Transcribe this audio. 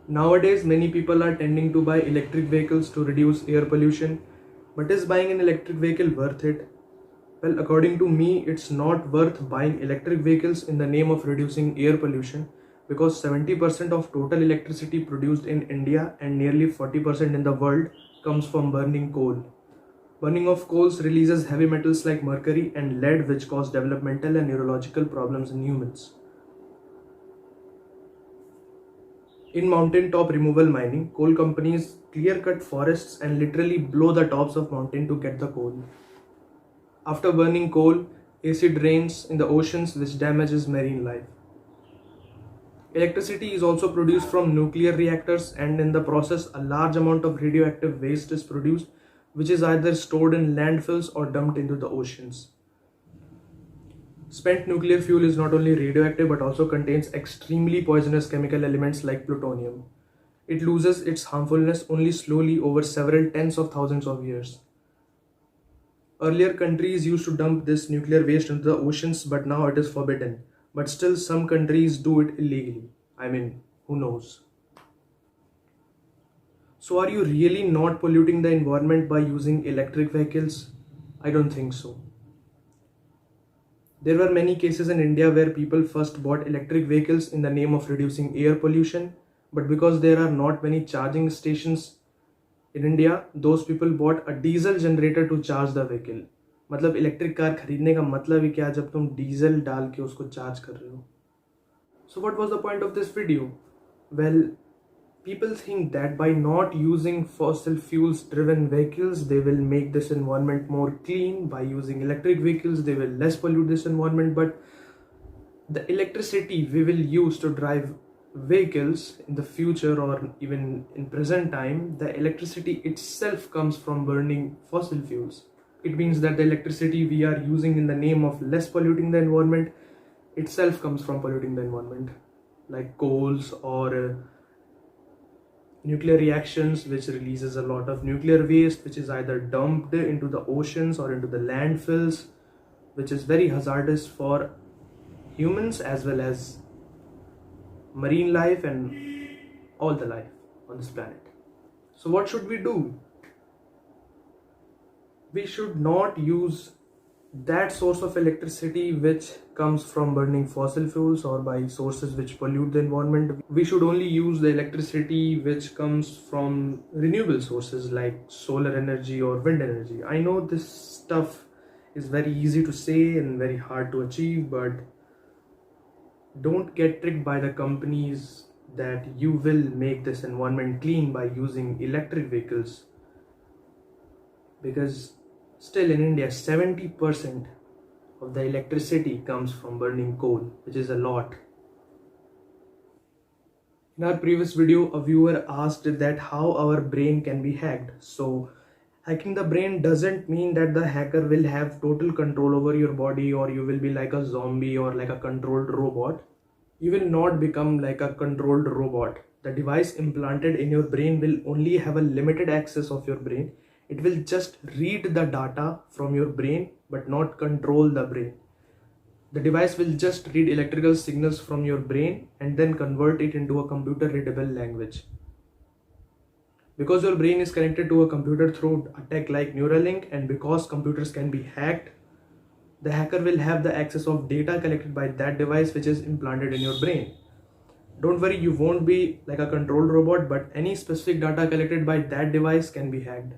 Nowadays, many people are tending to buy electric vehicles to reduce air pollution. But is buying an electric vehicle worth it? Well, according to me, it's not worth buying electric vehicles in the name of reducing air pollution, because 70% of total electricity produced in India and nearly 40% in the world comes from burning coal. Burning of coals releases heavy metals like mercury and lead, which cause developmental and neurological problems in humans. In mountain top removal mining, coal companies clear cut forests and literally blow the tops of mountain to get the coal. After burning coal, acid rains in the oceans, which damages marine life. Electricity is also produced from nuclear reactors, and in the process a large amount of radioactive waste is produced, which is either stored in landfills or dumped into the oceans. Spent nuclear fuel is not only radioactive but also contains extremely poisonous chemical elements like plutonium. It loses its harmfulness only slowly over several tens of thousands of years. Earlier countries used to dump this nuclear waste into the oceans, but now it is forbidden. But still some countries do it illegally. I mean, who knows? So are you really not polluting the environment by using electric vehicles? I don't think so. There were many cases in India where people first bought electric vehicles in the name of reducing air pollution, but because there are not many charging stations in India, those people bought a diesel generator to charge the vehicle. मतलब electric car खरीदने का मतलब ही क्या जब तुम diesel डाल के उसको चार्ज कर रहे हो. So what was the point of this video? Well, people think that by not using fossil fuels driven vehicles, they will make this environment more clean. By using electric vehicles, they will less pollute this environment. But the electricity we will use to drive vehicles in the future or even in present time, the electricity itself comes from burning fossil fuels. It means that the electricity we are using in the name of less polluting the environment itself comes from polluting the environment, like coals or nuclear reactions, which releases a lot of nuclear waste, which is either dumped into the oceans or into the landfills, which is very hazardous for humans as well as marine life and all the life on this planet. So what should we do? We should not use that source of electricity which comes from burning fossil fuels or by sources which pollute the environment. We should only use the electricity which comes from renewable sources like solar energy or wind energy. I know this stuff is very easy to say and very hard to achieve, but don't get tricked by the companies that you will make this environment clean by using electric vehicles, because still in India 70% of the electricity comes from burning coal, which is a lot. In our previous video, a viewer asked that how our brain can be hacked. So hacking the brain doesn't mean that the hacker will have total control over your body or you will be like a zombie or like a controlled robot. You will not become like a controlled robot. The device implanted in your brain will only have a limited access of your brain. It will just read the data from your brain but not control the brain. The device will just read electrical signals from your brain and then convert it into a computer readable language. Because your brain is connected to a computer through a tech like Neuralink, and because computers can be hacked, the hacker will have the access of data collected by that device which is implanted in your brain. Don't worry, you won't be like a controlled robot, but any specific data collected by that device can be hacked.